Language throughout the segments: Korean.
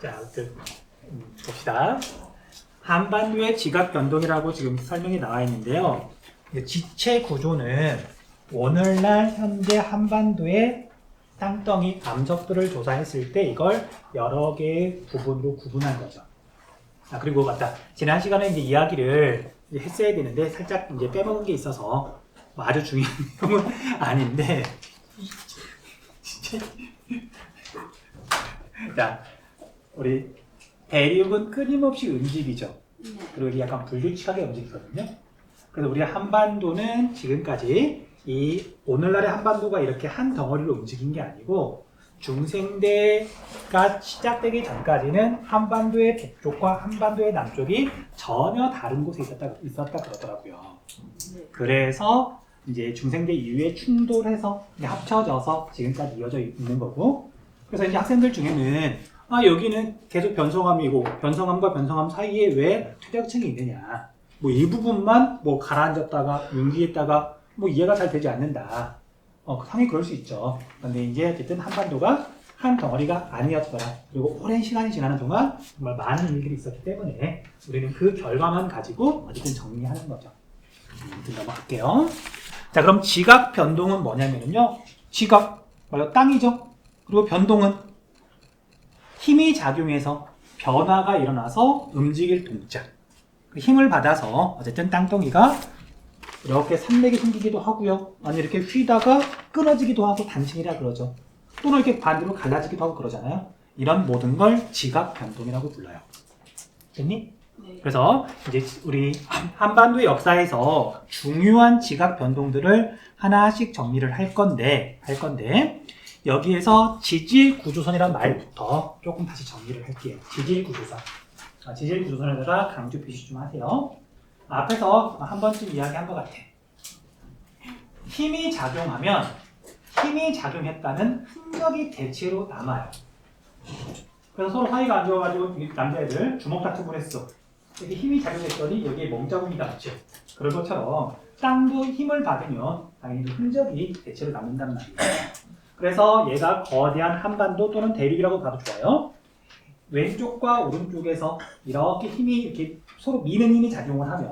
자, 봅시다. 한반도의 지각 변동이라고 지금 설명이 나와 있는데요. 지체 구조는 오늘날 현재 한반도의 땅덩이 암석들을 조사했을 때 이걸 여러 개의 부분으로 구분한 거죠. 그리고 맞다. 지난 시간에 이제 이야기를 했어야 되는데 살짝 이제 빼먹은 게 있어서 아주 중요한 내용은 아닌데. 자, 우리 대륙은 끊임없이 움직이죠. 그리고 이게 약간 불규칙하게 움직이거든요. 그래서 우리 한반도는 지금까지 이 오늘날의 한반도가 이렇게 한 덩어리로 움직인 게 아니고 중생대가 시작되기 전까지는 한반도의 북쪽과 한반도의 남쪽이 전혀 다른 곳에 있었다 그러더라고요. 그래서 이제 중생대 이후에 충돌해서 합쳐져서 지금까지 이어져 있는 거고, 그래서 이제 학생들 중에는 여기는 계속 변성함이고 변성함과 변성함 사이에 왜 퇴적층이 있느냐, 뭐 이 부분만 뭐 가라앉았다가 융기했다가 뭐 이해가 잘 되지 않는다. 당연히 그럴 수 있죠. 근데 이제 어쨌든 한반도가 한 덩어리가 아니었더라. 그리고 오랜 시간이 지나는 동안 정말 많은 일들이 있었기 때문에 우리는 그 결과만 가지고 어쨌든 정리하는 거죠. 아무튼 넘어갈게요. 자, 그럼 지각 변동은 뭐냐면요. 지각, 말로 땅이죠. 그리고 변동은 힘이 작용해서 변화가 일어나서 움직일 동작. 힘을 받아서 어쨌든 땅덩이가 이렇게 산맥이 생기기도 하고요. 아니 이렇게 휘다가 끊어지기도 하고 단층이라 그러죠. 또는 이렇게 반대로 갈라지기도 하고 그러잖아요. 이런 모든 걸 지각 변동이라고 불러요. 됐니? 네. 그래서 이제 우리 한반도의 역사에서 중요한 지각 변동들을 하나씩 정리를 할 건데 여기에서 지질 구조선이란 말부터 조금 다시 정리를 할게요. 지질 구조선. 지질 구조선에다가 강조 표시 좀 하세요. 앞에서 한 번쯤 이야기한 것 같아. 힘이 작용하면 힘이 작용했다는 흔적이 대체로 남아요. 그래서 서로 사이가 안 좋아가지고 남자애들 주먹 다툼을 했어. 이렇게 힘이 작용했더니 여기에 멍자국이 남죠. 그런 것처럼 땅도 힘을 받으면 당연히 흔적이 대체로 남는단 말이에요. 그래서 얘가 거대한 한반도 또는 대륙이라고 봐도 좋아요. 왼쪽과 오른쪽에서 이렇게 힘이 이렇게 서로 미는 힘이 작용을 하면,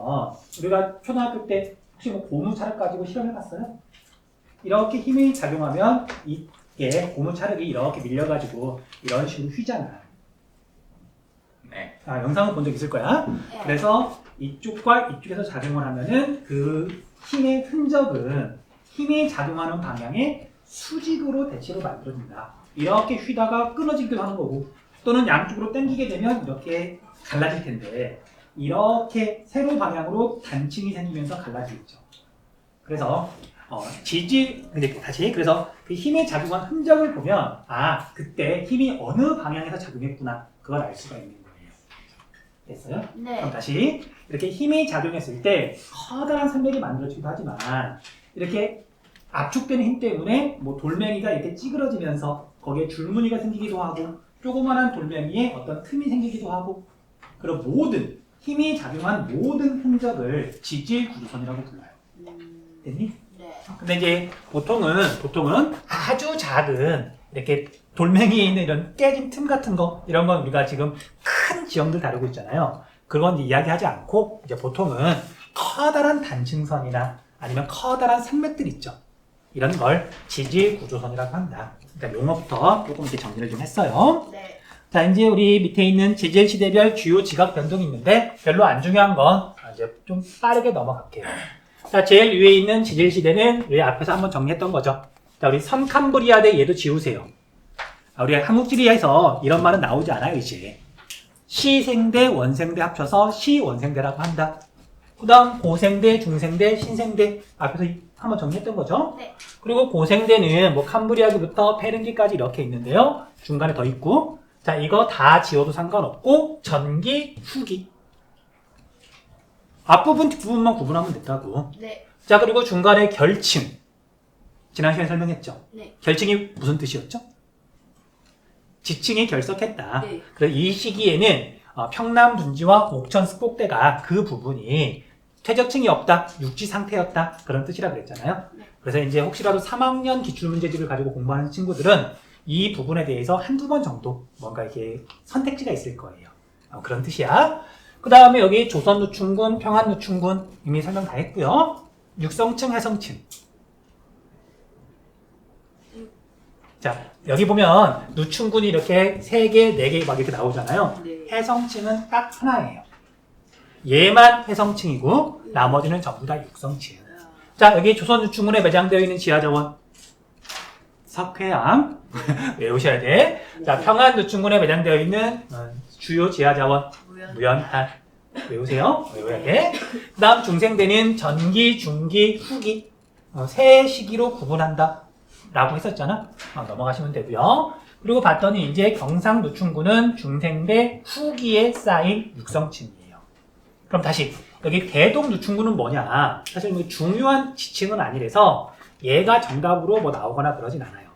우리가 초등학교 때 혹시 뭐 고무차를 가지고 실험해봤어요? 이렇게 힘이 작용하면 이게 고무차력이 이렇게 밀려가지고 이런 식으로 휘잖아. 네. 영상을 본 적 있을 거야. 네. 그래서 이쪽과 이쪽에서 작용을 하면은 그 힘의 흔적은 힘이 작용하는 방향의 수직으로 대체로 만들어진다. 이렇게 휘다가 끊어지기도 하는 거고, 또는 양쪽으로 당기게 되면 이렇게 갈라질 텐데 이렇게 세로 방향으로 단층이 생기면서 갈라지겠죠. 그래서 그래서 그 힘이 작용한 흔적을 보면 그때 힘이 어느 방향에서 작용했구나, 그걸 알 수가 있는 거예요. 됐어요? 네. 그럼 다시 이렇게 힘이 작용했을 때 커다란 산맥이 만들어지기도 하지만 이렇게 압축되는 힘 때문에 뭐 돌멩이가 이렇게 찌그러지면서 거기에 줄무늬가 생기기도 하고 조그만한 돌멩이에 어떤 틈이 생기기도 하고, 그리고 모든 힘이 작용한 모든 흔적을 지질 구조선이라고 불러요. 됐니? 네. 근데 이제 보통은 아주 작은 이렇게 돌멩이에 있는 이런 깨진 틈 같은 거, 이런 건 우리가 지금 큰 지형들 다루고 있잖아요. 그건 이제 이야기하지 않고 이제 보통은 커다란 단층선이나 아니면 커다란 산맥들 있죠. 이런 걸 지질 구조선이라고 한다. 그러니까 용어부터 조금 이렇게 정리를 좀 했어요. 네. 자, 이제 우리 밑에 있는 지질 시대별 주요 지각 변동이 있는데 별로 안 중요한 건 이제 좀 빠르게 넘어갈게요. 자, 제일 위에 있는 지질 시대는 우리 앞에서 한번 정리했던 거죠. 자, 우리 선캄브리아대 얘도 지우세요. 우리 한국지리에서 이런 말은 나오지 않아요, 이제. 시생대, 원생대 합쳐서 시원생대라고 한다. 그 다음 고생대, 중생대, 신생대 앞에서 한번 정리했던 거죠. 네. 그리고 고생대는 뭐 캄브리아기부터 페른기까지 이렇게 있는데요. 중간에 더 있고, 자, 이거 다 지워도 상관없고 전기, 후기. 앞부분, 뒷부분만 구분하면 됐다고. 네. 자, 그리고 중간에 결층. 지난 시간에 설명했죠. 네. 결층이 무슨 뜻이었죠? 지층이 결석했다. 네. 그래서 이 시기에는 평남 둔지와 옥천 습곡대가 그 부분이 퇴적층이 없다, 육지 상태였다, 그런 뜻이라 그랬잖아요. 네. 그래서 이제 혹시라도 3학년 기출문제집을 가지고 공부하는 친구들은 이 부분에 대해서 한두 번 정도 뭔가 이게 선택지가 있을 거예요. 그런 뜻이야. 그 다음에 여기 조선노충군, 평안노충군 이미 설명 다 했고요. 육성층, 해성층. 자, 여기 보면 노충군이 이렇게 3개, 4개 막 이렇게 나오잖아요. 네. 해성층은 딱 하나예요. 얘만 해성층이고 나머지는 전부 다 육성층. 자, 여기 조선노충군에 매장되어 있는 지하자원 석회암 외우셔야 돼. 자, 평안노충군에 매장되어 있는 주요 지하자원 무연탄 외우세요. 외워야 돼. 그 다음 중생대는 전기, 중기, 후기 세 시기로 구분한다 라고 했었잖아. 넘어가시면 되고요. 그리고 봤더니 이제 경상노충군은 중생대 후기에 쌓인 육성층이에요. 그럼 다시 여기 대동노충군은 뭐냐? 사실 뭐 중요한 지층은 아니라서 얘가 정답으로 뭐 나오거나 그러진 않아요.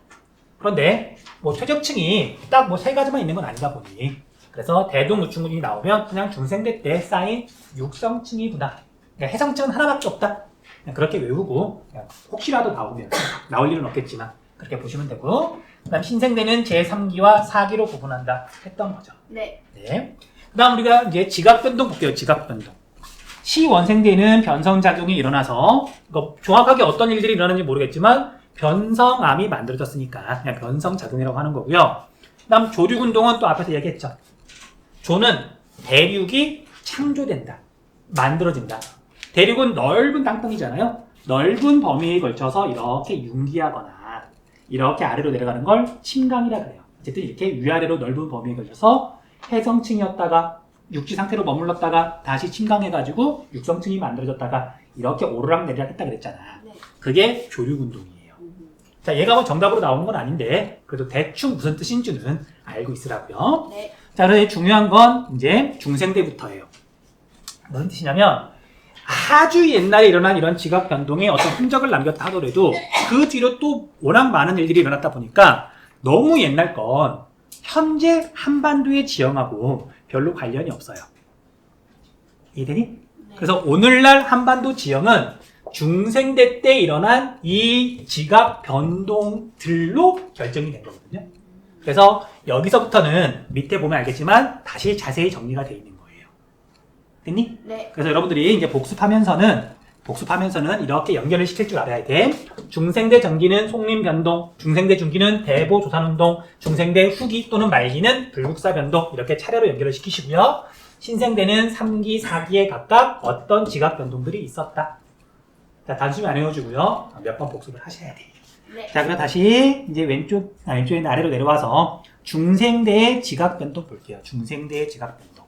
그런데 뭐 최적층이 딱 뭐 3가지만 있는 건 아니다 보니 그래서 대동노충군이 나오면 그냥 중생대 때 쌓인 육성층이구나. 그러니까 해성층은 하나밖에 없다. 그냥 그렇게 외우고 그냥 혹시라도 나오면 나올 일은 없겠지만 그렇게 보시면 되고 그 다음 신생대는 제3기와 4기로 구분한다 했던 거죠. 네. 네. 그 다음 우리가 이제 지각변동 볼게요. 지각변동. 시원생대는 변성작용이 일어나서 정확하게 어떤 일들이 일어나는지 모르겠지만 변성암이 만들어졌으니까 그냥 변성작용이라고 하는 거고요. 그 다음 조류운동은 또 앞에서 얘기했죠. 조는 대륙이 창조된다. 만들어진다. 대륙은 넓은 땅덩이잖아요. 넓은 범위에 걸쳐서 이렇게 융기하거나 이렇게 아래로 내려가는 걸 침강이라 그래요. 어쨌든 이렇게 위아래로 넓은 범위에 걸쳐서 해성층이었다가 육지 상태로 머물렀다가 다시 침강해가지고 육성층이 만들어졌다가 이렇게 오르락 내리락 했다 그랬잖아. 네. 그게 조류운동이에요. 자, 얘가 뭐 정답으로 나오는 건 아닌데 그래도 대충 무슨 뜻인지는 알고 있으라고요. 네. 자, 그래서 중요한 건 이제 중생대부터예요. 무슨 뜻이냐면 아주 옛날에 일어난 이런 지각 변동에 어떤 흔적을 남겼다 하더라도 그 뒤로 또 워낙 많은 일들이 일어났다 보니까 너무 옛날 건 현재 한반도의 지형하고 별로 관련이 없어요. 이해되니? 네. 그래서 오늘날 한반도 지형은 중생대 때 일어난 이 지각 변동들로 결정이 된 거거든요. 그래서 여기서부터는 밑에 보면 알겠지만 다시 자세히 정리가 되어 있는 거예요. 됐니? 네. 그래서 여러분들이 이제 복습하면서는 이렇게 연결을 시킬 줄 알아야 돼. 중생대 전기는 송림변동, 중생대 중기는 대보조산운동, 중생대 후기 또는 말기는 불국사변동 이렇게 차례로 연결을 시키시고요. 신생대는 3기, 4기에 각각 어떤 지각변동들이 있었다. 자, 단순히 안 외워주고요. 몇 번 복습을 하셔야 돼요. 네. 자, 그럼 다시 이제 왼쪽에 아래로 내려와서 중생대의 지각변동 볼게요. 중생대의 지각변동.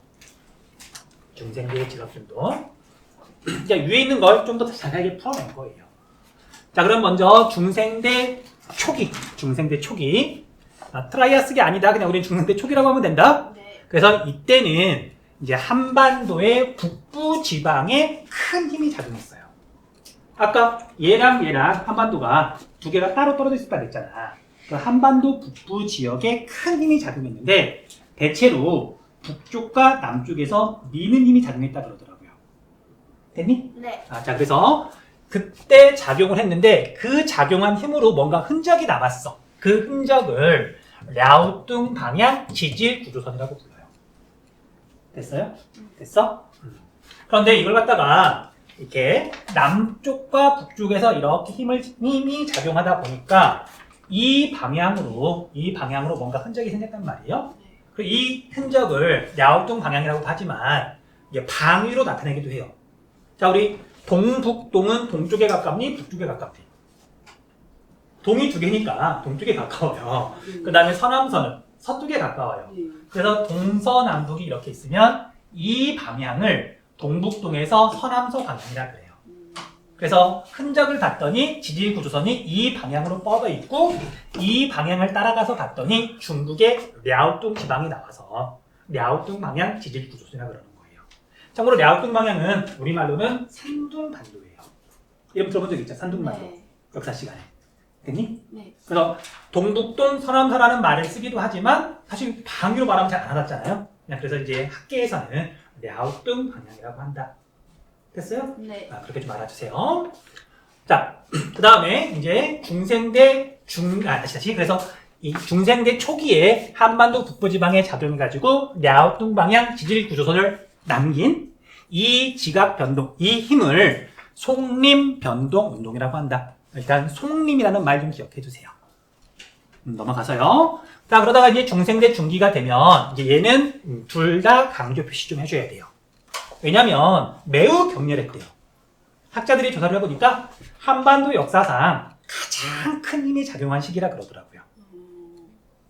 자, 위에 있는 걸 좀 더 자세하게 풀어낸 거예요. 자, 그럼 먼저 중생대 초기. 트라이아스기 아니다. 그냥 우리는 중생대 초기라고 하면 된다. 네. 그래서 이때는 이제 한반도의 북부 지방에 큰 힘이 작용했어요. 아까 얘랑 한반도가 두 개가 따로 떨어져 있었다 그랬잖아. 그 한반도 북부 지역에 큰 힘이 작용했는데 대체로 북쪽과 남쪽에서 미는 힘이 작용했다 그러더라고요. 됐니? 네. 자, 그래서 그때 작용을 했는데 그 작용한 힘으로 뭔가 흔적이 남았어. 그 흔적을 랴오뚱 방향 지질 구조선이라고 불러요. 됐어요? 됐어? 그런데 이걸 갖다가 이렇게 남쪽과 북쪽에서 이렇게 힘이 작용하다 보니까 이 방향으로 뭔가 흔적이 생겼단 말이에요. 이 흔적을 랴오뚱 방향이라고 하지만 이게 방위로 나타내기도 해요. 자, 우리 동북동은 동쪽에 가깝니? 북쪽에 가깝니? 동이 두 개니까 동쪽에 가까워요. 그 다음에 서남서는 서쪽에 가까워요. 그래서 동서남북이 이렇게 있으면 이 방향을 동북동에서 서남서 방향이라 그래요. 그래서 흔적을 봤더니 지질구조선이 이 방향으로 뻗어 있고 이 방향을 따라가서 봤더니 중국의 랴오뚱 지방이 나와서 랴오뚱 방향 지질구조선이라고 그러는 거예요. 참고로 랴오뚱 방향은 우리말로는 산둥반도예요. 이름 들어본 적 있죠? 산둥반도. 네. 역사 시간에. 됐니? 네. 그래서 동북동 서남서라는 말을 쓰기도 하지만 사실 방위로 말하면 잘 안 와닿잖아요. 그래서 이제 학계에서는 랴오뚱 방향이라고 한다. 됐어요? 네. 그렇게 좀 알아주세요. 자, 그 다음에 이제 중생대 다시. 그래서 이 중생대 초기에 한반도 북부지방에 작용해가지고 랴오뚱 방향 지질 구조선을 남긴 이 지각 변동, 이 힘을 속림 변동 운동이라고 한다. 일단 속림이라는 말 좀 기억해 주세요. 넘어가서요. 자, 그러다가 이제 중생대 중기가 되면 이제 얘는 둘 다 강조 표시 좀 해줘야 돼요. 왜냐면 매우 격렬했대요. 학자들이 조사를 해보니까 한반도 역사상 가장 큰 힘이 작용한 시기라 그러더라고요.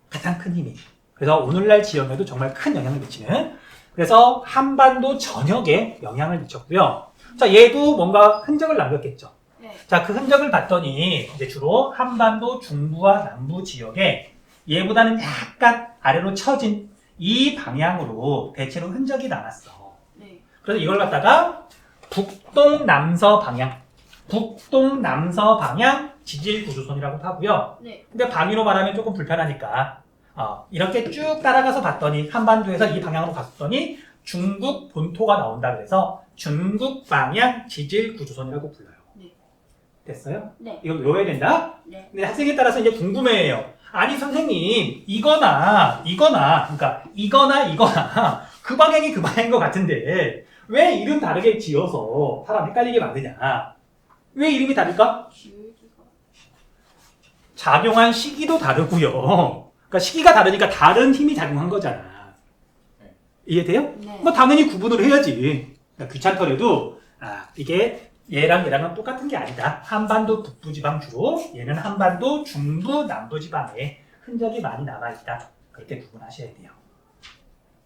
가장 큰 힘이. 그래서 오늘날 지형에도 정말 큰 영향을 미치는. 그래서 한반도 전역에 영향을 미쳤고요. 자, 얘도 뭔가 흔적을 남겼겠죠. 네. 자, 그 흔적을 봤더니 이제 주로 한반도 중부와 남부 지역에 얘보다는 약간 아래로 처진 이 방향으로 대체로 흔적이 남았어. 네. 그래서 이걸 갖다가 북동남서 방향 지질 구조선이라고 하고요. 네. 근데 방위로 말하면 조금 불편하니까 이렇게 쭉 따라가서 봤더니 한반도에서 이 방향으로 갔더니 중국 본토가 나온다 그래서 중국 방향 지질 구조선이라고 불러요. 네. 됐어요? 네. 이걸 외워야 된다? 네. 근데 학생에 따라서 이제 궁금해해요. 아니 선생님 이거나 그러니까 이거나 그 방향이 그 방향인 것 같은데 왜 이름 다르게 지어서 사람 헷갈리게 만드냐? 왜 이름이 다를까? 기울기가. 작용한 시기도 다르고요. 그러니까 시기가 다르니까 다른 힘이 작용한 거잖아. 이해돼요? 네. 뭐 당연히 구분을 해야지. 그러니까 귀찮더라도 이게 얘랑은 똑같은 게 아니다. 한반도 북부지방 주로 얘는 한반도 중부 남부지방에 흔적이 많이 남아있다. 그렇게 구분하셔야 돼요.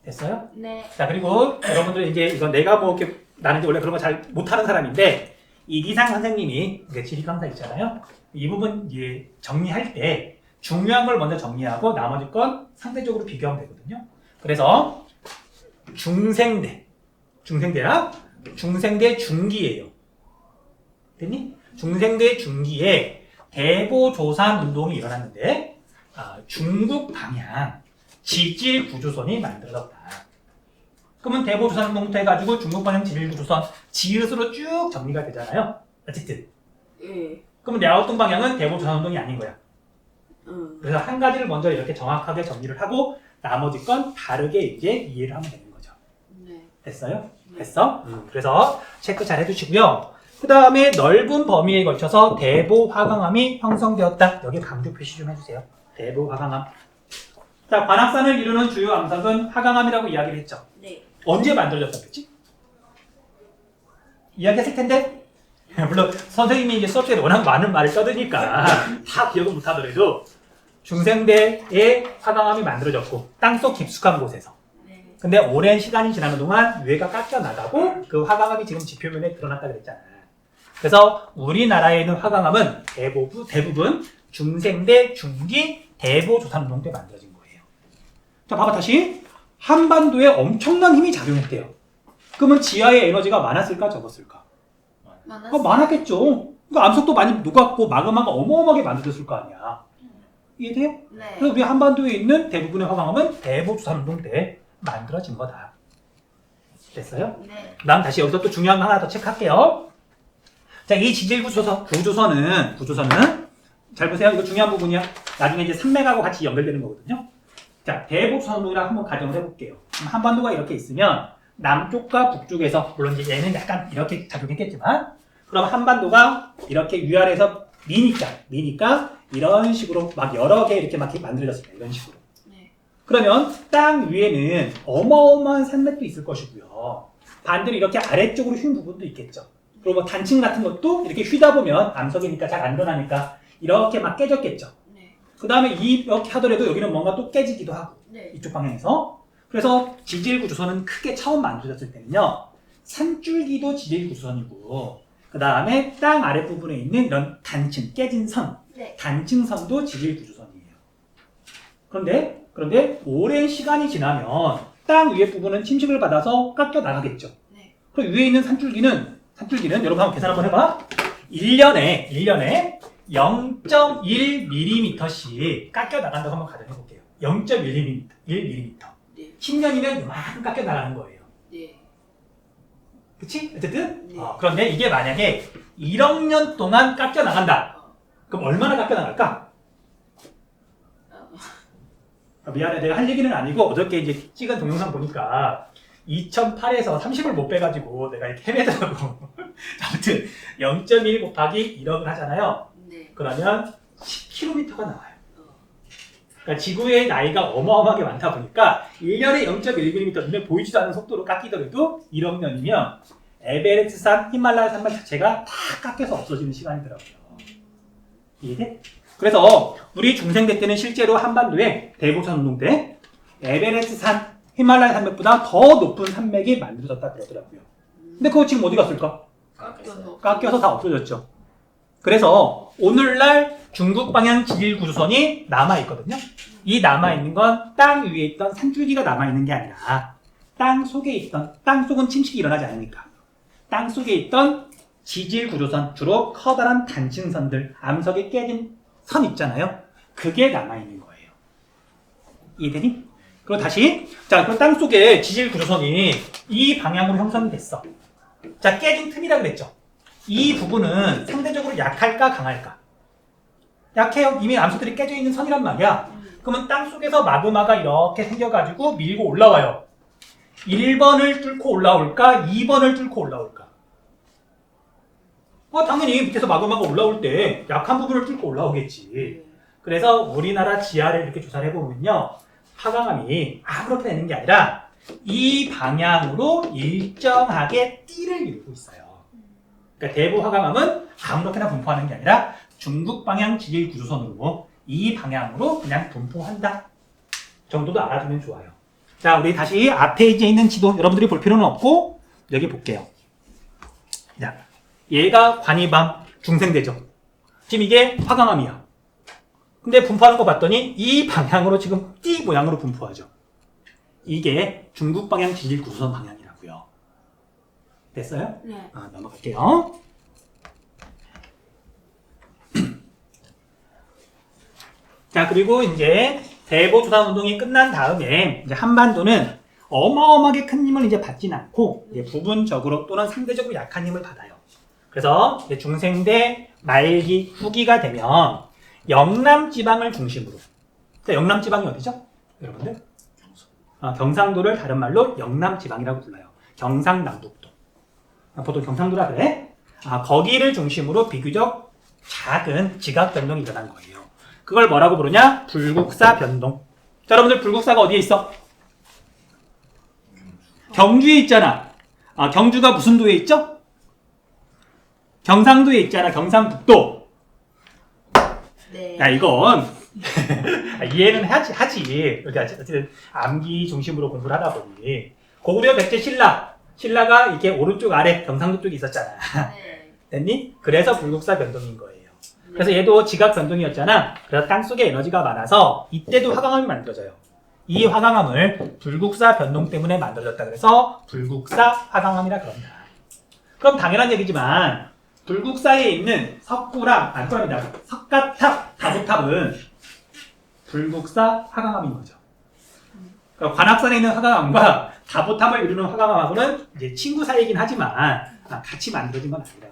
됐어요? 네. 자, 그리고 여러분들 이제 이건 내가 뭐 이렇게 나는 이제 원래 그런 거 잘 못하는 사람인데 이기상 선생님이 지리 강사 있잖아요. 이 부분 이제 정리할 때 중요한 걸 먼저 정리하고 나머지 건 상대적으로 비교하면 되거든요. 그래서 중생대 중기예요. 됐니? 중생대 중기에 대보조산 운동이 일어났는데 중국 방향 지질 구조선이 만들어졌다. 그러면 대보조산 운동부터 해가지고 중국 방향 지질 구조선 지읒으로 쭉 정리가 되잖아요. 어쨌든. 예. 그러면 랴오뚱 방향은 대보조산 운동이 아닌 거야. 그래서 한 가지를 먼저 이렇게 정확하게 정리를 하고 나머지 건 다르게 이제 이해를 하면 되는 거죠. 네. 됐어요? 네. 됐어? 그래서 체크 잘 해주시고요. 그 다음에 넓은 범위에 걸쳐서 대보화강암이 형성되었다. 여기 강조 표시 좀 해주세요. 대보화강암. 자, 관악산을 이루는 주요 암석은 화강암이라고 이야기를 했죠. 네. 언제 만들어졌다겠지? 이야기했을 텐데 물론 선생님이 이제 수업 시간에 워낙 많은 말을 써드니까 다 기억은 못하더라도 중생대에 화강암이 만들어졌고 땅속 깊숙한 곳에서 네. 근데 오랜 시간이 지나는 동안 위에가 깎여 나가고 그 화강암이 지금 지표면에 드러났다 그랬잖아. 그래서 우리나라에 있는 화강암은 대부분 중생대, 중기, 대보조산운동 때 만들어진 거예요. 자, 봐봐 다시. 한반도에 엄청난 힘이 작용했대요. 그러면 지하에 에너지가 많았을까 적었을까? 많았겠죠. 그러니까 암석도 많이 녹았고 마그마가 어마어마하게 만들어졌을 거 아니야. 이해돼요? 네. 그래서 우리 한반도에 있는 대부분의 화강암은 대보조산운동 때 만들어진 거다. 됐어요? 네. 난 다시 여기서 또 중요한 거 하나 더 체크할게요. 자, 이 지질 구조선은 잘 보세요. 이거 중요한 부분이야. 나중에 이제 산맥하고 같이 연결되는 거거든요. 자, 대보조산운동이라 한번 가정을 해볼게요. 그럼 한반도가 이렇게 있으면 남쪽과 북쪽에서 물론 이제 얘는 약간 이렇게 작용했겠지만 그럼 한반도가 이렇게 위아래에서 미니까 이런 식으로 막 여러 개 이렇게 막 만들어졌습니다. 이런 식으로. 네. 그러면 땅 위에는 어마어마한 산맥도 있을 것이고요. 반대로 이렇게 아래쪽으로 휜 부분도 있겠죠. 그리고 뭐 단층 같은 것도 이렇게 휘다 보면 암석이니까 잘 안 드러나니까 이렇게 막 깨졌겠죠. 네. 그 다음에 이렇게 하더라도 여기는 뭔가 또 깨지기도 하고 네. 이쪽 방향에서. 그래서 지질구조선은 크게 처음 만들어졌을 때는요. 산줄기도 지질구조선이고 그 다음에 땅 아랫부분에 있는 이런 단층, 깨진 선, 네. 단층선도 지질구조선이에요. 그런데 오랜 시간이 지나면 땅 위에 부분은 침식을 받아서 깎여 나가겠죠. 네. 그리고 위에 있는 산줄기는 여러분 한번 계산 한번 해봐. 1년에 0.1mm씩 깎여 나간다고 한번 가정해 볼게요. 0.1mm. 네. 10년이면 이만큼 깎여 나가는 거예요. 네. 그치? 어쨌든? 네. 그런데 이게 만약에 1억 년 동안 깎여 나간다. 그럼 얼마나 깎여 나갈까? 미안해, 내가 할 얘기는 아니고 어저께 이제 찍은 동영상 보니까 2008에서 30을 못 빼가지고 내가 이렇게 헤매더라고. 아무튼 0.1 곱하기 1억을 하잖아요. 네. 그러면 10km가 나와요. 그러니까 지구의 나이가 어마어마하게 많다 보니까 1년에 0.1mm 눈에 보이지도 않는 속도로 깎이더라도 1억 년이면 에베레스트산, 히말라야 산맥 자체가 다 깎여서 없어지는 시간이더라고요. 이해돼? 그래서 우리 중생대 때는 실제로 한반도에 대보산 운동 때 에베레스트산, 히말라야 산맥보다 더 높은 산맥이 만들어졌다 그러더라고요. 근데 그거 지금 어디 갔을까? 깎여서 다 없어졌죠. 그래서 오늘날 중국 방향 지질 구조선이 남아있거든요. 이 남아있는 건 땅 위에 있던 산줄기가 남아있는 게 아니라 땅 속에 있던, 땅 속은 침식이 일어나지 않으니까 땅 속에 있던 지질 구조선, 주로 커다란 단층선들, 암석이 깨진 선 있잖아요. 그게 남아있는 거예요. 이해되니? 그리고 다시, 자, 그럼 땅 속에 지질 구조선이 이 방향으로 형성이 됐어. 자, 깨진 틈이라 그랬죠. 이 부분은 상대적으로 약할까 강할까? 약해요. 이미 암석들이 깨져 있는 선이란 말이야. 그러면 땅 속에서 마그마가 이렇게 생겨가지고 밀고 올라와요. 1번을 뚫고 올라올까? 2번을 뚫고 올라올까? 당연히 밑에서 마그마가 올라올 때 약한 부분을 뚫고 올라오겠지. 그래서 우리나라 지하를 이렇게 조사를 해보면요. 화강암이 아무렇게 되는 게 아니라 이 방향으로 일정하게 띠를 이루고 있어요. 그러니까 대부 화강암은 아무렇게나 분포하는 게 아니라 중국 방향 지질 구조선으로 이 방향으로 그냥 분포한다 정도도 알아두면 좋아요. 자, 우리 다시 앞에 이제 있는 지도 여러분들이 볼 필요는 없고 여기 볼게요. 자, 얘가 관이밤 중생대죠. 지금 이게 화강암이야. 근데 분포하는 거 봤더니 이 방향으로 지금 띠 모양으로 분포하죠. 이게 중국 방향 지질 구조선 방향이라고요. 됐어요? 네. 넘어갈게요. 자, 그리고 이제 대보조산 운동이 끝난 다음에 이제 한반도는 어마어마하게 큰 힘을 이제 받진 않고 이제 부분적으로 또는 상대적으로 약한 힘을 받아요. 그래서 이제 중생대 말기 후기가 되면 영남 지방을 중심으로. 자, 영남 지방이 어디죠? 여러분들? 경상도를 다른 말로 영남 지방이라고 불러요. 경상남북도. 보통 경상도라 그래. 거기를 중심으로 비교적 작은 지각 변동이 일어난 거예요. 그걸 뭐라고 부르냐? 불국사 변동. 자, 여러분들 불국사가 어디에 있어? 경주에 있잖아. 경주가 무슨 도에 있죠? 경상도에 있잖아. 경상북도. 네. 야, 이건 이해는 하지. 어쨌든 암기 중심으로 공부를 하다 보니 고구려 백제 신라가 이렇게 오른쪽 아래 경상도 쪽에 있었잖아. 네. 됐니? 그래서 불국사 변동인 거예요. 그래서 얘도 지각 변동이었잖아. 그래서 땅속에 에너지가 많아서 이때도 화강암이 만들어져요. 이 화강암을 불국사 변동 때문에 만들어졌다. 그래서 불국사 화강암이라 그런다. 그럼 당연한 얘기지만 불국사에 있는 석가탑, 다보탑은 불국사 화강암인 거죠. 그러니까 관악산에 있는 화강암과 다보탑을 이루는 화강암하고는 이제 친구 사이이긴 하지만 같이 만들어진 건 아니라고요.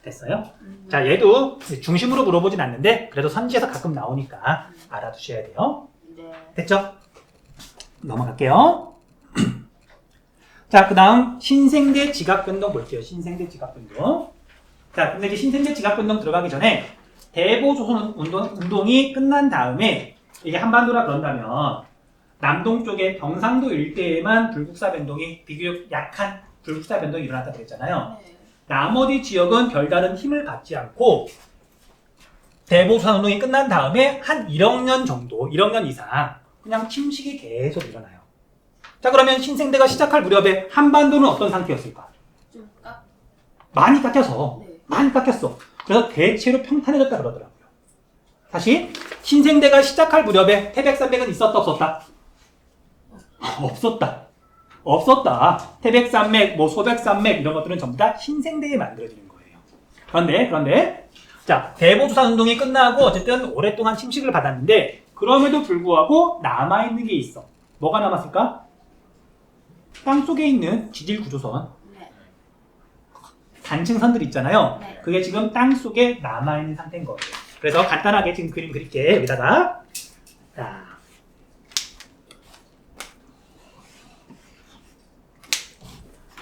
됐어요? 자, 얘도 중심으로 물어보진 않는데 그래도 선지에서 가끔 나오니까 알아두셔야 돼요. 네. 됐죠? 넘어갈게요. 자, 그 다음 신생대 지각변동 볼게요. 신생대 지각변동. 자, 근데 이제 신생대 지각변동 들어가기 전에 대보조선 운동이 끝난 다음에 이게 한반도라 그런다면 남동쪽에 경상도 일대에만 불국사 변동이 비교적 약한 불국사 변동이 일어났다 그랬잖아요. 네. 나머지 지역은 별다른 힘을 받지 않고 대보조선 운동이 끝난 다음에 한 1억 년 정도, 1억 년 이상 그냥 침식이 계속 일어나요. 자, 그러면 신생대가 시작할 무렵에 한반도는 어떤 상태였을까? 좀 많이 깎여서 네. 많이 깎였어. 그래서 대체로 평탄해졌다 그러더라고요. 다시 신생대가 시작할 무렵에 태백산맥은 있었다 없었다? 없었다. 태백산맥, 소백산맥 이런 것들은 전부 다 신생대에 만들어지는 거예요. 그런데 자, 대보조산 운동이 끝나고 어쨌든 오랫동안 침식을 받았는데 그럼에도 불구하고 남아있는 게 있어. 뭐가 남았을까? 땅속에 있는 지질 구조선. 네. 단층선들 있잖아요. 네. 그게 지금 땅속에 남아있는 상태인 거예요. 그래서 간단하게 지금 그림 그릴게. 여기다가. 자,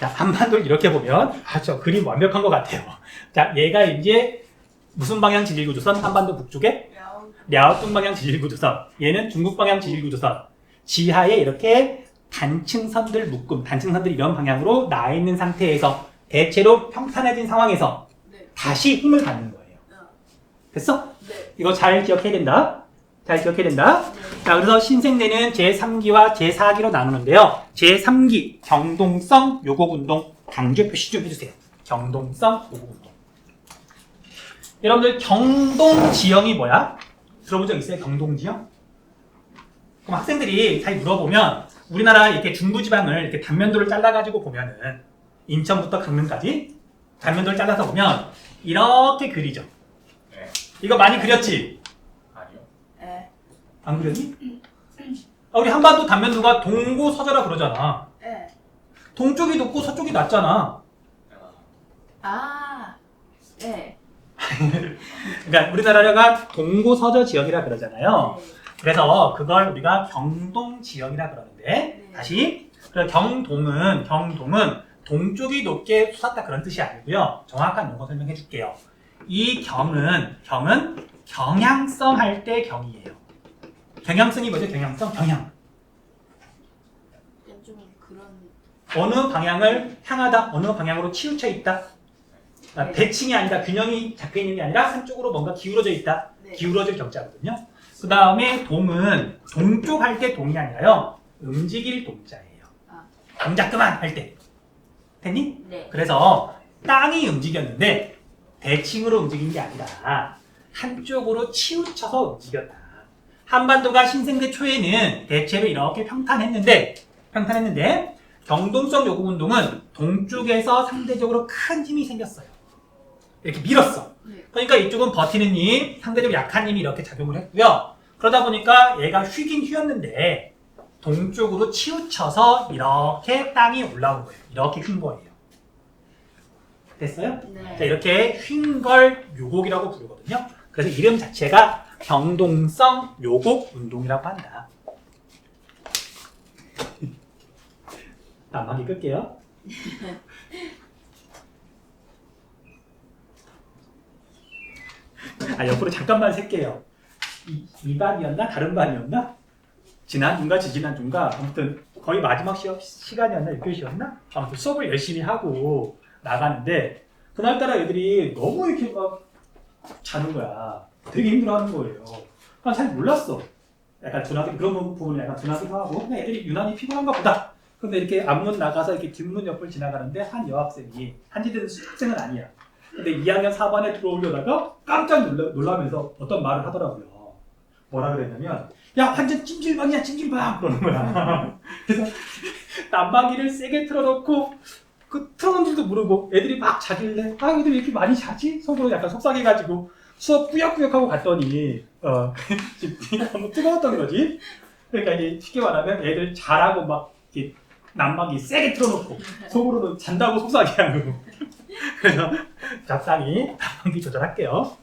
자, 한반도를 이렇게 보면 저 그림 완벽한 것 같아요. 자, 얘가 이제 무슨 방향 지질구조선? 한반도 북쪽에 랴오뚱 방향 지질구조선. 얘는 중국 방향 지질구조선. 지하에 이렇게 단층선들 묶음, 단층선들이 이런 방향으로 나 있는 상태에서 대체로 평탄해진 상황에서 네. 다시 힘을 받는 거예요. 됐어? 네. 이거 잘 기억해야 된다. 잘 기억해야 된다. 네. 자, 그래서 신생대는 제3기와 제4기로 나누는데요. 제3기 경동성 요곡운동 강조 표시 좀 해주세요. 경동성 요곡운동. 여러분들 경동지형이 뭐야? 들어본 적 있어요? 경동지형? 그럼 학생들이 잘 물어보면 우리나라 이렇게 중부지방을 이렇게 단면도를 잘라가지고 보면은 인천부터 강릉까지 단면도를 잘라서 보면 이렇게 그리죠. 네. 이거 많이 그렸지? 아니요. 네. 안 그렸니? 우리 한반도 단면도가 동고서저라 그러잖아. 네. 동쪽이 높고 서쪽이 낮잖아. 아. 네. 그러니까 우리나라가 동고서저 지역이라 그러잖아요. 네. 그래서 그걸 우리가 경동지역이라 그러는데 네. 다시 경동은 동쪽이 높게 솟았다 그런 뜻이 아니고요. 정확한 용어 설명해 줄게요. 이 경은 경향성 할 때 경이에요. 경향성이 뭐죠? 경향성? 경향. 좀 그런. 어느 방향을 향하다, 어느 방향으로 치우쳐 있다. 네. 대칭이 아니라 균형이 잡혀 있는 게 아니라 한쪽으로 뭔가 기울어져 있다. 네. 기울어질 경자거든요. 그 다음에 동은 동쪽 할 때 동이 아니라요. 움직일 동자예요. 아. 동작 그만 할 때. 됐니? 네. 그래서 땅이 움직였는데 대칭으로 움직인 게 아니라 한쪽으로 치우쳐서 움직였다. 한반도가 신생대 초에는 대체로 이렇게 평탄했는데 경동성 요구운동은 동쪽에서 상대적으로 큰 힘이 생겼어요. 이렇게 밀었어. 네. 그러니까 이쪽은 버티는 힘, 상대적으로 약한 힘이 이렇게 작용을 했고요. 그러다 보니까 얘가 휘긴 휘었는데 동쪽으로 치우쳐서 이렇게 땅이 올라온 거예요. 이렇게 휜 거예요. 됐어요? 네. 자, 이렇게 휜 걸 요곡이라고 부르거든요. 그래서 이름 자체가 경동성 요곡 운동이라고 한다. 난방기 끌게요. 옆으로 잠깐만 셀게요. 이 반이었나? 다른 반이었나? 지난주인가 지지난주인가? 아무튼 거의 마지막 시간이었나? 6교시였나? 아무튼 수업을 열심히 하고 나가는데 그날따라 애들이 너무 이렇게 막 자는 거야. 되게 힘들어하는 거예요. 난 잘 몰랐어. 약간 둔하게 그런 부분을 약간 둔하기도 하고 그냥 애들이 유난히 피곤한가 보다. 근데 이렇게 앞문 나가서 이렇게 뒷문 옆을 지나가는데 한 여학생이 한지대 학생은 아니야. 근데 2학년 4반에 들어오려다가 깜짝 놀라면서 어떤 말을 하더라고요. 뭐라 그랬냐면 야 완전 찜질방이야 찜질방 그러는 거야. 그래서 난방기를 세게 틀어놓고 그 틀어놓은 줄도 모르고 애들이 막 자길래 애들이 왜 이렇게 많이 자지? 속으로 약간 속상해가지고 수업 꾸역꾸역 하고 갔더니 너무 뜨거웠던 거지. 그러니까 이게 쉽게 말하면 애들 자라고 막 이렇게 난방기 세게 틀어놓고 속으로는 잔다고 속상해하고 그래서 적당히 난방기 조절할게요.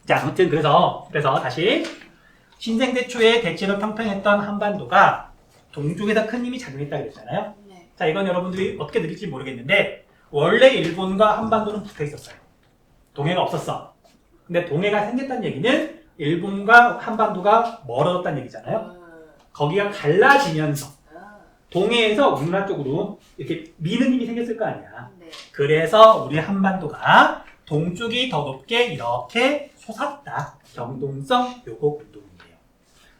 자, 아무튼 그래서 다시 신생대 초에 대체로 평평했던 한반도가 동쪽에다 큰 힘이 작용했다 그랬잖아요. 네. 자, 이건 여러분들이 어떻게 느낄지 모르겠는데 원래 일본과 한반도는 붙어 있었어요. 동해가 없었어. 근데 동해가 생겼다는 얘기는 일본과 한반도가 멀어졌다는 얘기잖아요. 거기가 갈라지면서 동해에서 우리나라 쪽으로 이렇게 미는 힘이 생겼을 거 아니야. 네. 그래서 우리 한반도가 동쪽이 더 높게 이렇게 솟았다. 경동성 요곡 운동이에요.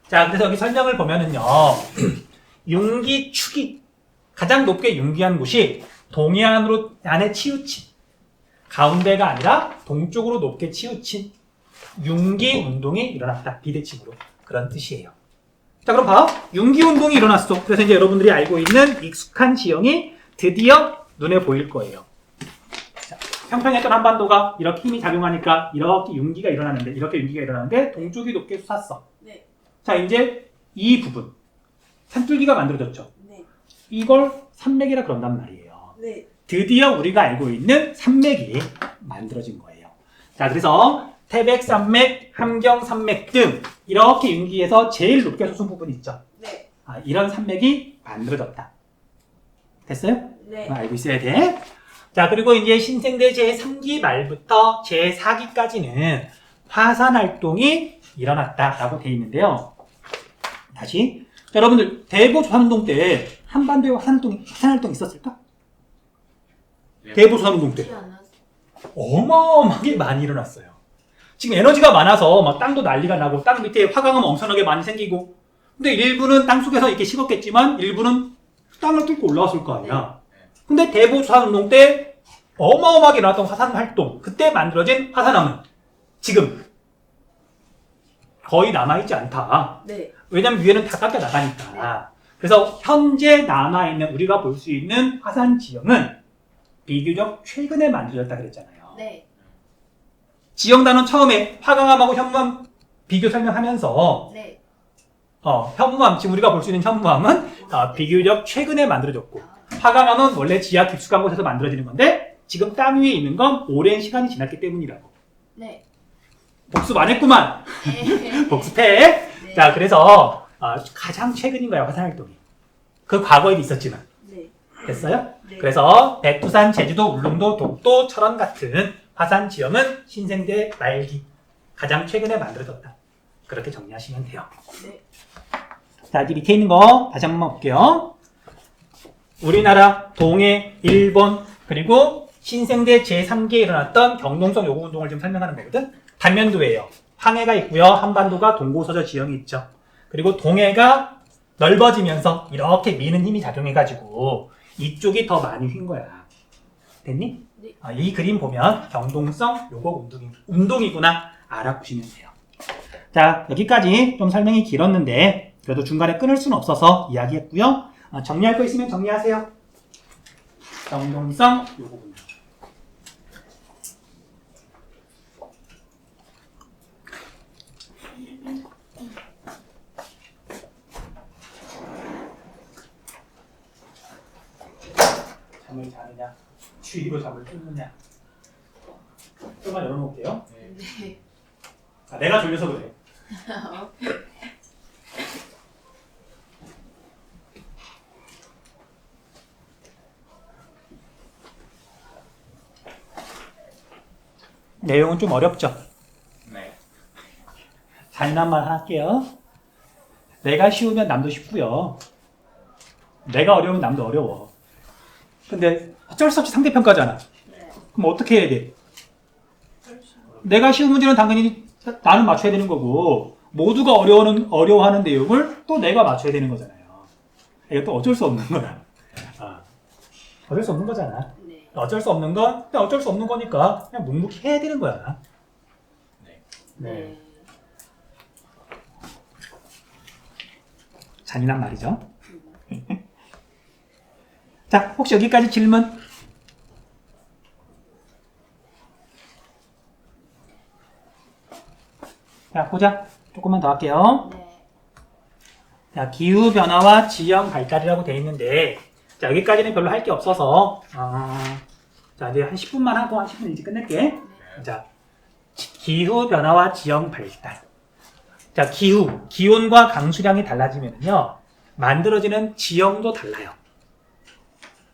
자, 그래서 여기 설명을 보면은요. 융기축이 가장 높게 융기한 곳이 동해안으로 안에 치우친 가운데가 아니라 동쪽으로 높게 치우친 융기 운동이 일어났다. 비대칭으로. 그런 뜻이에요. 자, 그럼 봐. 융기 운동이 일어났어. 그래서 이제 여러분들이 알고 있는 익숙한 지형이 드디어 눈에 보일 거예요. 자, 평평했던 한반도가 이렇게 힘이 작용하니까 이렇게 융기가 일어나는데 동쪽이 높게 솟았어. 네. 자, 이제 이 부분 산줄기가 만들어졌죠. 네. 이걸 산맥이라 그런단 말이에요. 네. 드디어 우리가 알고 있는 산맥이 만들어진 거예요. 자, 그래서 태백산맥, 함경산맥 등 이렇게 융기에서 제일 높게 솟은 부분이 있죠. 네. 이런 산맥이 만들어졌다. 됐어요? 네. 알고 있어야 돼. 자, 그리고 이제 신생대 제3기 말부터 제4기까지는 화산 활동이 일어났다라고 되어 있는데요. 다시. 자, 여러분들, 대보조선운동 때 한반도에 화산 활동 있었을까? 대보조선운동 때 그렇지 않았- 어마어마하게 많이 일어났어요. 지금 에너지가 많아서 막 땅도 난리가 나고 땅 밑에 화강암 엄청나게 많이 생기고, 근데 일부는 땅 속에서 이렇게 식었겠지만 일부는 땅을 뚫고 올라왔을 거 아니야. 근데 대보조선운동 때 어마어마하게 일어났던 화산 활동, 그때 만들어진 화산암은 지금 거의 남아있지 않다. 네. 왜냐면 위에는 다 깎여 나가니까. 그래서 현재 남아있는 우리가 볼 수 있는 화산 지형은 비교적 최근에 만들어졌다 그랬잖아요. 네. 지형단은 처음에 화강암하고 현무암 비교 설명하면서 네. 현무암, 지금 우리가 볼 수 있는 현무암은 비교적 최근에 만들어졌고, 화강암은 원래 지하 깊숙한 곳에서 만들어지는 건데 지금 땅 위에 있는 건 오랜 시간이 지났기 때문이라고. 네. 복습 안 했구만. 네. 복습해. 네. 자, 그래서 가장 최근인 거예요, 화산 활동이. 그 과거에도 있었지만. 네. 됐어요? 네. 그래서 백두산, 제주도, 울릉도, 독도, 철원 같은 화산 지형은 신생대 말기, 가장 최근에 만들어졌다. 그렇게 정리하시면 돼요. 네. 자, 이제 밑에 있는 거 다시 한번 볼게요. 우리나라, 동해, 일본, 그리고 신생대 제3기에 일어났던 경동성 요구운동을 좀 설명하는 거거든. 단면도예요. 황해가 있고요. 한반도가 동고서저 지형이 있죠. 그리고 동해가 넓어지면서 이렇게 미는 힘이 작용해가지고 이쪽이 더 많이 휜 거야. 됐니? 네. 이 그림 보면 경동성 요구 운동이구나 알아보시면 돼요. 자, 여기까지 좀 설명이 길었는데 그래도 중간에 끊을 수는 없어서 이야기했고요. 정리할 거 있으면 정리하세요. 경동성 요구 운동. 잠을 자느냐, 추위로 잠을 쫓느냐. 조금만 열어놓을게요. 네. 내가 졸려서 그래. 내용은 좀 어렵죠? 네. 잔인한 말 할게요. 내가 쉬우면 남도 쉽고요. 내가 어려우면 남도 어려워. 근데 어쩔 수 없이 상대평가잖아. 네. 그럼 어떻게 해야 돼? 내가 쉬운 문제는 당연히 나는 맞춰야 되는 거고, 모두가 어려워하는 내용을 또 내가 맞춰야 되는 거잖아요. 이것도 어쩔 수 없는 거야. 어쩔 수 없는 거잖아. 네. 어쩔 수 없는 건 그냥 어쩔 수 없는 거니까 그냥 묵묵히 해야 되는 거야. 네. 네. 잔인한 말이죠. 자, 혹시 여기까지 질문? 자, 보자. 조금만 더 할게요. 네. 자, 기후변화와 지형 발달이라고 되어 있는데, 자, 여기까지는 별로 할 게 없어서, 자, 이제 한 10분만 하고 한 10분 이제 끝낼게. 자, 기후변화와 지형 발달. 자, 기온과 강수량이 달라지면요, 만들어지는 지형도 달라요.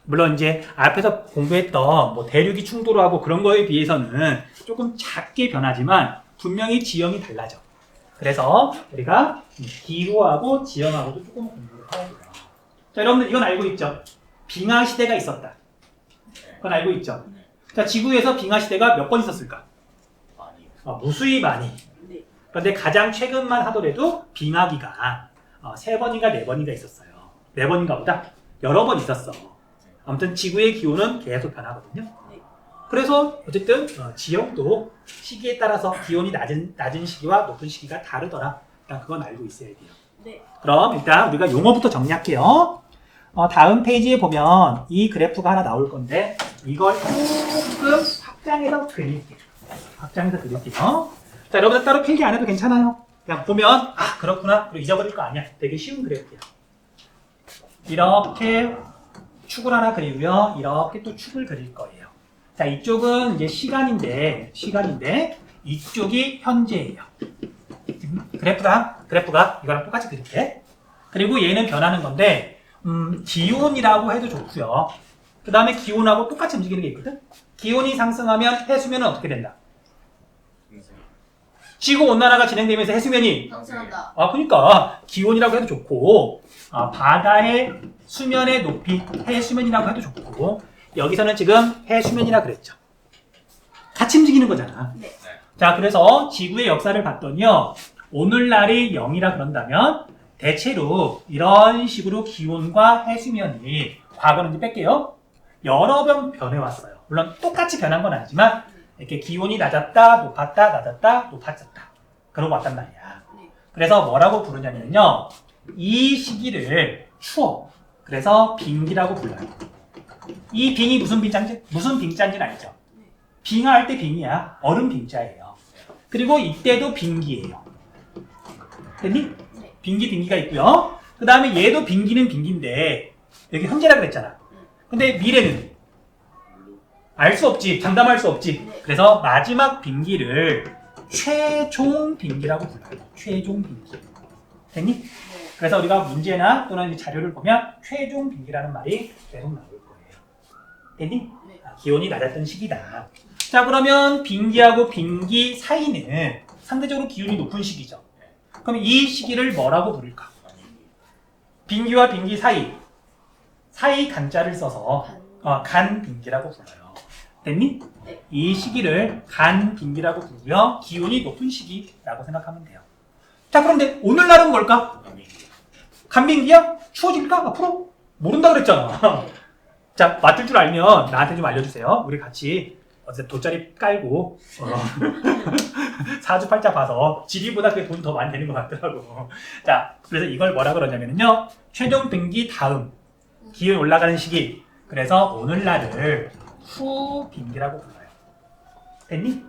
물론 이제 앞에서 공부했던 뭐 대륙이 충돌하고 그런 거에 비해서는 조금 작게 변하지만 분명히 지형이 달라져. 그래서 우리가 기후하고 지형하고도 조금 공부를 하고요. 자, 여러분들 이건 알고 있죠? 빙하 시대가 있었다. 그건 알고 있죠? 자, 지구에서 빙하 시대가 몇 번 있었을까? 많이. 무수히 많이. 네. 그런데 가장 최근만 하더라도 빙하기가 3번인가 4번인가 있었어요. 4번인가 보다 여러 번 있었어. 아무튼 지구의 기온은 계속 변하거든요. 네. 그래서 어쨌든 지형도 시기에 따라서 기온이 낮은 시기와 높은 시기가 다르더라. 일단 그건 알고 있어야 돼요. 네. 그럼 일단 우리가 용어부터 정리할게요. 다음 페이지에 보면 이 그래프가 하나 나올 건데 이걸 조금 확장해서 그릴게요. 자, 여러분들 따로 필기 안 해도 괜찮아요. 그냥 보면 그렇구나. 그리고 잊어버릴 거 아니야. 되게 쉬운 그래프야. 이렇게 축을 하나 그리고요. 이렇게 또 축을 그릴 거예요. 자, 이쪽은 이제 시간인데 이쪽이 현재예요. 그래프가 이거랑 똑같이 그릴게. 그리고 얘는 변하는 건데 기온이라고 해도 좋고요. 그 다음에 기온하고 똑같이 움직이는 게 있거든. 기온이 상승하면 해수면은 어떻게 된다? 지구 온난화가 진행되면서 해수면이 상승한다. 그러니까 기온이라고 해도 좋고 바다의 수면의 높이 해수면이라고 해도 좋고 여기서는 지금 해수면이라 그랬죠. 같이 움직이는 거잖아. 네. 자, 그래서 지구의 역사를 봤더니요. 오늘날이 0이라 그런다면 대체로 이런 식으로 기온과 해수면이 과거는 이제 뺄게요. 여러 번 변해왔어요. 물론 똑같이 변한 건 아니지만 이렇게 기온이 낮았다, 높았다, 낮았다, 높아졌다. 그러고 왔단 말이야. 네. 그래서 뭐라고 부르냐면요. 이 시기를 추워. 그래서 빙기라고 불러요. 이 빙이 무슨 빙자인지는 알죠? 빙하할 때 빙이야. 얼음 빙자예요. 그리고 이때도 빙기예요. 됐니? 네. 빙기가 있고요. 그 다음에 얘도 빙기는 빙기인데 여기 현재라 그랬잖아. 근데 미래는 알 수 없지. 장담할 수 없지. 네. 그래서 마지막 빙기를 최종 빙기라고 불러요. 최종 빙기. 됐니? 네. 그래서 우리가 문제나 또는 자료를 보면 최종 빙기라는 말이 계속 나올 거예요. 됐니? 네. 기온이 낮았던 시기다. 자, 그러면 빙기하고 빙기 사이는 상대적으로 기온이 높은 시기죠. 그럼 이 시기를 뭐라고 부를까? 빙기와 빙기 사이 간자를 써서 간빙기라고 불러요. 됐니? 네. 이 시기를 간빙기라고 부르고요. 기온이 높은 시기라고 생각하면 돼요. 자, 그런데 오늘날은 뭘까? 간빙기야? 추워질까? 앞으로? 모른다 그랬잖아. 네. 자, 맞출 줄 알면 나한테 좀 알려주세요. 우리 같이 어제 돗자리 깔고 사주팔자 봐서 지리보다 그게 돈 더 많이 되는 것 같더라고. 자, 그래서 이걸 뭐라 그러냐면요. 최종 빙기 다음 기온 올라가는 시기. 그래서 오늘날을 후빙기라고 불러요. 됐니?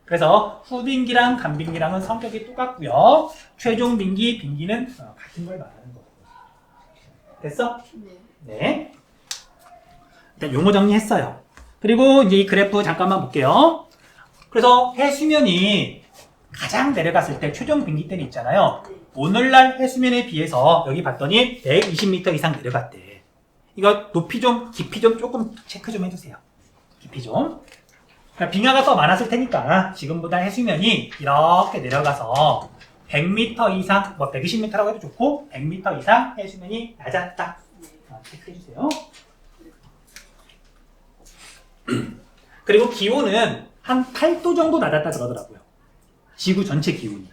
그래서 후빙기랑 간빙기랑은 성격이 똑같고요. 최종 빙기, 빙기는 같은 걸 말하는 거고. 됐어? 네. 네. 일단 용어 정리했어요. 그리고 이제 이 그래프 잠깐만 볼게요. 그래서 해수면이 가장 내려갔을 때 최종 빙기 때는 있잖아요. 오늘날 해수면에 비해서 여기 봤더니 120m 이상 내려갔대. 이거 높이 좀, 깊이 좀 조금 체크 좀 해주세요. 깊이 좀. 그러니까 빙하가 더 많았을 테니까 지금보다 해수면이 이렇게 내려가서 100m 이상, 120m라고 해도 좋고 100m 이상 해수면이 낮았다. 체크해주세요. 그리고 기온은 한 8도 정도 낮았다 그러더라고요. 지구 전체 기온이.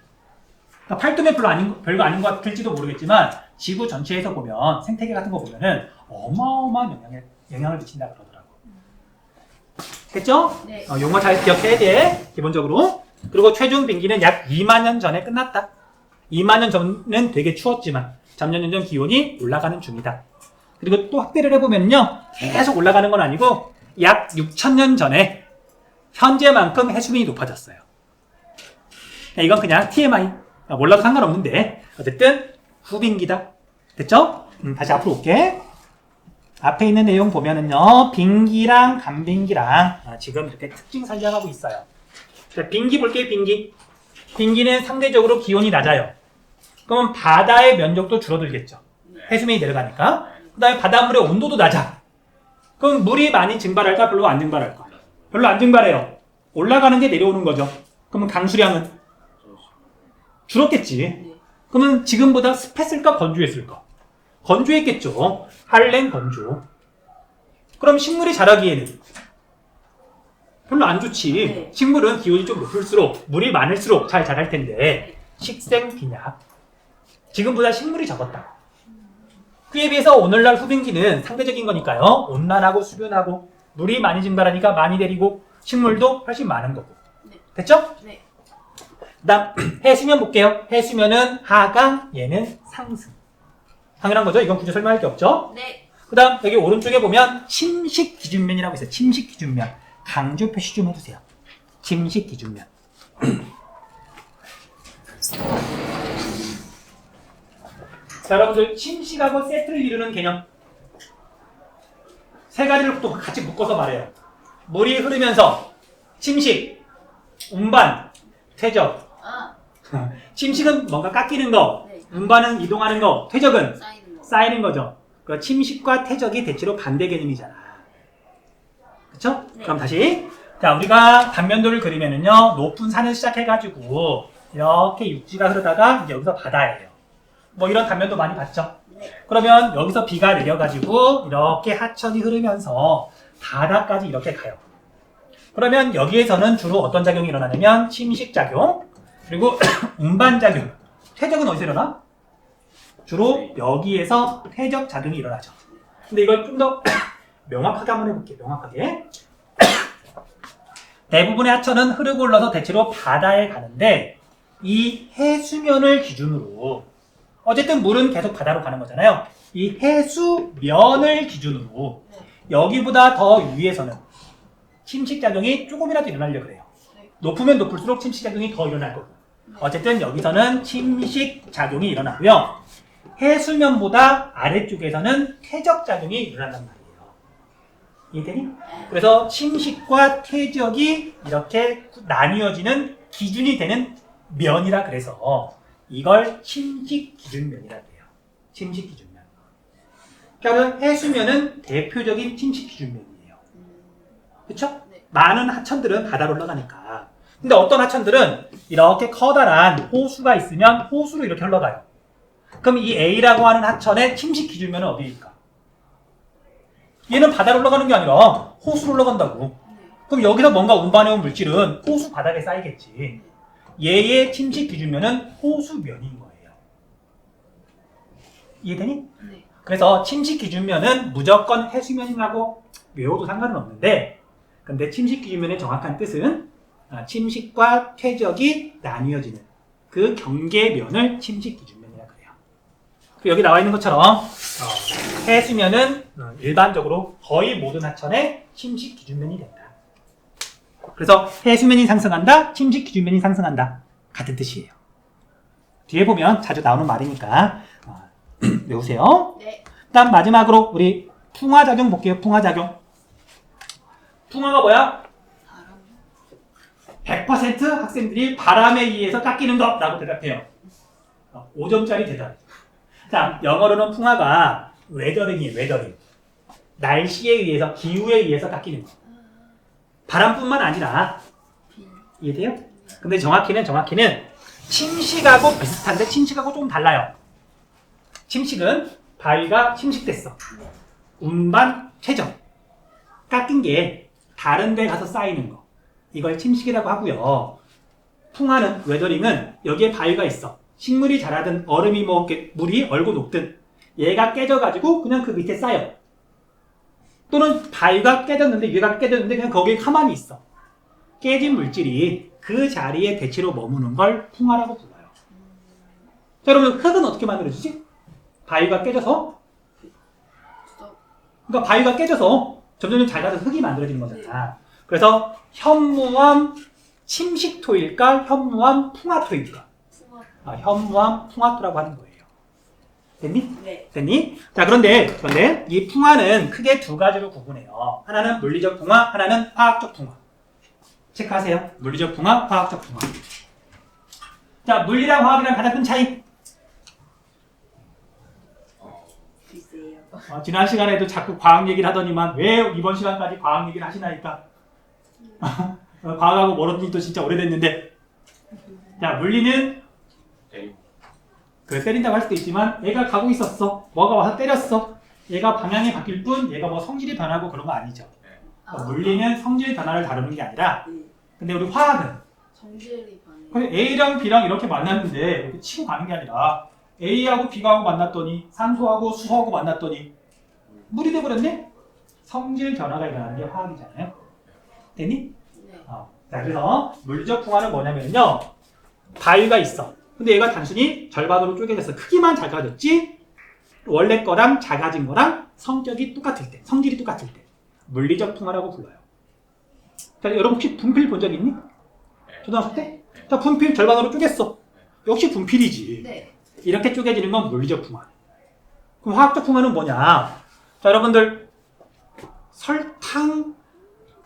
그러니까 8도면 별거 아닌 것 같을지도 모르겠지만 지구 전체에서 보면 생태계 같은 거 보면은 어마어마한 영향을 미친다 그러더라고요. 됐죠? 네. 용어 잘 기억해야 돼. 기본적으로. 그리고 최종 빙기는 약 2만 년 전에 끝났다. 2만 년 전은 되게 추웠지만 점점 기온이 올라가는 중이다. 그리고 또 확대를 해보면요. 계속 올라가는 건 아니고 약 6,000년 전에 현재만큼 해수면이 높아졌어요. 이건 그냥 TMI. 몰라도 상관없는데 어쨌든 후빙기다. 됐죠? 다시 앞으로 올게. 앞에 있는 내용 보면은요. 빙기랑 간빙기랑 지금 이렇게 특징 설명하고 있어요. 자, 빙기 볼게요. 빙기. 빙기는 상대적으로 기온이 낮아요. 그러면 바다의 면적도 줄어들겠죠. 해수면이 내려가니까. 그 다음에 바닷물의 온도도 낮아. 그럼 물이 많이 증발할까? 별로 안 증발할까? 별로 안 증발해요. 올라가는 게 내려오는 거죠. 그러면 강수량은 줄었겠지. 네. 그러면 지금보다 습했을까? 건조했을까? 건조했겠죠. 한랭 건조. 그럼 식물이 자라기에는 별로 안 좋지. 네. 식물은 기온이 좀 높을수록 물이 많을수록 잘 자랄 텐데 식생 빈약. 지금보다 식물이 적었다. 그에 비해서 오늘날 후빙기는 상대적인 거니까요. 온난하고 수변하고 물이 많이 증발하니까 많이 내리고 식물도 훨씬 많은 거고. 네. 됐죠? 네. 그다음 해수면 볼게요. 해수면은 하강, 얘는 상승. 당연한 거죠. 이건 굳이 설명할 게 없죠. 네. 그다음 여기 오른쪽에 보면 침식 기준면이라고 있어요. 침식 기준면. 강조 표시 좀 해주세요. 침식 기준면. 자, 여러분들 침식하고 세트를 이루는 개념 세 가지를 또 같이 묶어서 말해요. 물이 흐르면서 침식, 운반, 퇴적. 아, 침식은 뭔가 깎이는 거, 네. 운반은 이동하는 거, 퇴적은 쌓이는 거. 쌓이는 거죠. 그 침식과 퇴적이 대체로 반대 개념이잖아. 그쵸? 네. 그럼 다시. 자, 우리가 단면도를 그리면은요, 높은 산을 시작해가지고, 이렇게 육지가 흐르다가, 이제 여기서 바다예요. 뭐 이런 단면도 많이 봤죠? 네. 그러면 여기서 비가 내려가지고, 이렇게 하천이 흐르면서 바다까지 이렇게 가요. 그러면 여기에서는 주로 어떤 작용이 일어나냐면, 침식작용, 그리고 운반작용. 퇴적은 어디서 일어나? 주로 여기에서 퇴적작용이 일어나죠. 근데 이걸 좀 더 명확하게 한번 해볼게요. 명확하게. 대부분의 하천은 흐르고 흘러서 대체로 바다에 가는데 이 해수면을 기준으로 어쨌든 물은 계속 바다로 가는 거잖아요. 이 해수면을 기준으로 여기보다 더 위에서는 침식작용이 조금이라도 일어나려고 그래요. 높으면 높을수록 침식작용이 더 일어날 거고 어쨌든 여기서는 침식작용이 일어나고요. 해수면보다 아래쪽에서는 퇴적작용이 일어난단 말이에요. 이해되니? 그래서 침식과 퇴적이 이렇게 나뉘어지는 기준이 되는 면이라 그래서 이걸 침식기준면이라고 해요. 침식기준면. 그러니까 해수면은 대표적인 침식기준면이에요. 그렇죠? 네. 많은 하천들은 바다로 흘러가니까. 근데 어떤 하천들은 이렇게 커다란 호수가 있으면 호수로 이렇게 흘러가요. 그럼 이 A라고 하는 하천의 침식기준면은 어디일까? 얘는 바다로 흘러가는 게 아니라 호수로 흘러간다고. 그럼 여기서 뭔가 운반해온 물질은 호수 바닥에 쌓이겠지. 얘의 침식 기준면은 호수면인 거예요. 이해되니? 네. 그래서 침식 기준면은 무조건 해수면이라고 외워도 상관은 없는데 근데 침식 기준면의 정확한 뜻은 침식과 퇴적이 나뉘어지는 그 경계면을 침식 기준면이라고 해요. 여기 나와 있는 것처럼 해수면은 일반적으로 거의 모든 하천의 침식 기준면이 된다. 그래서 해수면이 상승한다, 침식 기준면이 상승한다. 같은 뜻이에요. 뒤에 보면 자주 나오는 말이니까 외우세요. 네. 그다음 마지막으로 우리 풍화작용 볼게요. 풍화작용. 풍화가 뭐야? 바람. 100% 학생들이 바람에 의해서 깎이는 것라고 대답해요. 5점짜리 대답. 자, 영어로는 풍화가 웨더링이에요. 웨더링. 날씨에 의해서, 기후에 의해서 깎이는 거. 바람뿐만 아니라 비. 이해돼요? 근데 정확히는 침식하고 비슷한데 침식하고 조금 달라요. 침식은 바위가 침식됐어. 운반, 퇴적. 깎인 게 다른 데 가서 쌓이는 거. 이걸 침식이라고 하고요. 풍화는, 웨더링은 여기에 바위가 있어. 식물이 자라든 얼음이 뭐 물이 얼고 녹든 얘가 깨져가지고 그냥 그 밑에 쌓여. 또는 바위가 깨졌는데 위가 깨졌는데 그냥 거기에 가만히 있어. 깨진 물질이 그 자리에 대체로 머무는 걸 풍화라고 불러요. 자, 여러분 흙은 어떻게 만들어지지? 바위가 깨져서 그러니까 바위가 깨져서 점점 잘 가서 흙이 만들어지는 거잖아. 그래서 현무암 침식토일까? 현무암 풍화토일까? 현무암 풍화토라고 하는 거예요. 됐니? 네. 됐니? 자, 그런데 이 풍화는 크게 두 가지로 구분해요. 하나는 물리적 풍화, 하나는 화학적 풍화. 체크하세요. 물리적 풍화, 화학적 풍화. 자, 물리랑 화학이랑 가장 큰 차이. 글쎄요. 지난 시간에도 자꾸 과학 얘기를 하더니만 왜 이번 시간까지 과학 얘기를 하시나니까. 과학하고 멀어진 지 진짜 오래됐는데. 자, 물리는 때린다고 할 수도 있지만 얘가 가고 있었어. 뭐가 와서 때렸어. 얘가 방향이 바뀔 뿐 얘가 뭐 성질이 변하고 그런 거 아니죠. 물리는 성질 변화를 다루는 게 아니라 근데 우리 화학은 성질이 반응. A랑 B랑 이렇게 만났는데 이렇게 치고 가는 게 아니라 A하고 B하고 만났더니 산소하고 수소하고 만났더니 물이 돼버렸네? 성질 변화가 일어나는 게 화학이잖아요. 됐니? 네. 자, 그래서 물리적 풍화는 뭐냐면요. 바위가 있어. 근데 얘가 단순히 절반으로 쪼개져서 크기만 작아졌지 원래 거랑 작아진 거랑 성격이 똑같을 때, 성질이 똑같을 때 물리적 풍화라고 불러요. 자, 여러분 혹시 분필 본 적 있니? 초등학교 때? 자, 분필 절반으로 쪼갰어. 역시 분필이지. 네. 이렇게 쪼개지는 건 물리적 풍화. 그럼 화학적 풍화는 뭐냐? 자, 여러분들 설탕,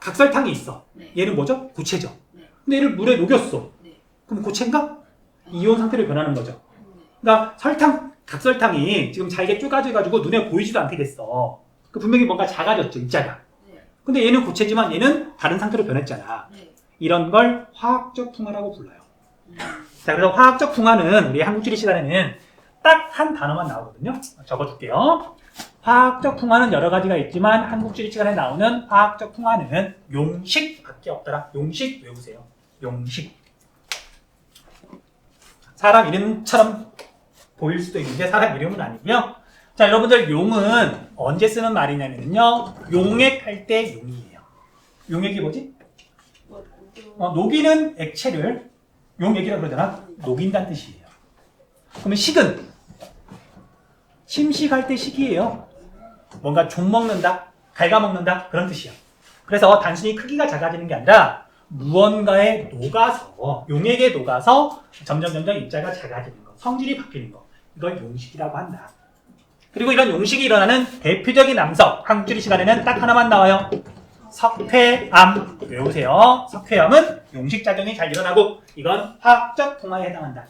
각설탕이 있어. 네. 얘는 뭐죠? 고체죠. 네. 근데 얘를 물에 녹였어. 네. 그럼 고체인가? 이온 상태로 변하는 거죠. 네. 그러니까 설탕 닭설탕이 지금 잘게 쪼가져가지고 눈에 보이지도 않게 됐어. 그 분명히 뭔가 작아졌죠, 입자가. 네. 근데 얘는 고체지만 얘는 다른 상태로 변했잖아. 네. 이런 걸 화학적 풍화라고 불러요. 음. 자, 그래서 화학적 풍화는 우리 한국지리 시간에는 딱 한 단어만 나오거든요. 적어둘게요. 화학적 풍화는 여러 가지가 있지만 한국지리 시간에 나오는 화학적 풍화는 용식밖에 없더라. 용식 외우세요. 용식. 사람 이름처럼 보일 수도 있는데 사람 이름은 아니고요. 자, 여러분들 용은 언제 쓰는 말이냐면요. 용액할 때 용이에요. 용액이 뭐지? 녹이는 액체를 용액이라고 그러잖아. 녹인다는 뜻이에요. 그러면 식은 침식할 때 식이에요. 뭔가 좀 먹는다, 갉아먹는다 그런 뜻이야. 그래서 단순히 크기가 작아지는 게 아니라 무언가에 녹아서 용액에 녹아서 점점 입자가 작아지는 거, 성질이 바뀌는 거, 이걸 용식이라고 한다. 그리고 이런 용식이 일어나는 대표적인 암석, 한국지리 시간에는 딱 하나만 나와요. 석회암 외우세요. 석회암은 용식작용이 잘 일어나고 이건 화학적 풍화에 해당한다.